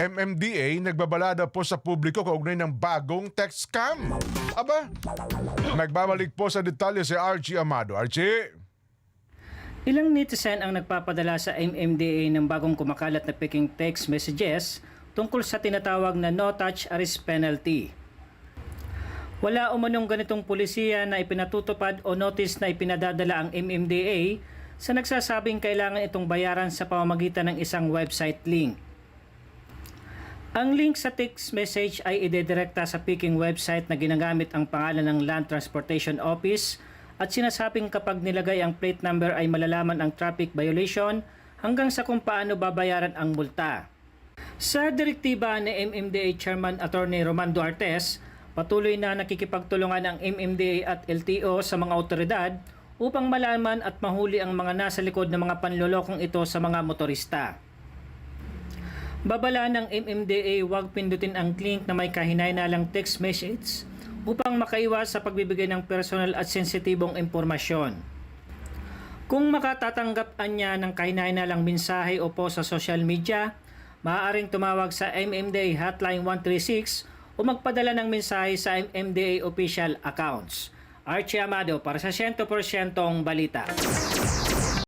MMDA nagbabalada po sa publiko kaugnay ng bagong text scam. Aba, nagbabalik po sa detalye si Archie Amado. Archie! Ilang netizen ang nagpapadala sa MMDA ng bagong kumakalat na peking text messages tungkol sa tinatawag na no-touch arrest penalty. Wala umanong ganitong pulisiya na ipinatutupad o notice na ipinadadala ang MMDA sa nagsasabing kailangan itong bayaran sa pamamagitan ng isang website link. Ang link sa text message ay idedirekta sa peking website na ginagamit ang pangalan ng Land Transportation Office at sinasabing kapag nilagay ang plate number ay malalaman ang traffic violation hanggang sa kung paano babayaran ang multa. Sa direktiba ni MMDA Chairman Attorney Roman Duartes, patuloy na nakikipagtulungan ang MMDA at LTO sa mga otoridad upang malaman at mahuli ang mga nasa likod ng mga panlolokong ito sa mga motorista. Babala ng MMDA huwag pindutin ang link na may kahinahinalang text message upang makaiwas sa pagbibigay ng personal at sensitibong impormasyon. Kung makatatanggap niya ng kahinahinalang mensahe o post sa social media, maaaring tumawag sa MMDA Hotline 136 o magpadala ng mensahe sa MMDA official accounts. Archie Amado para sa 100% balita.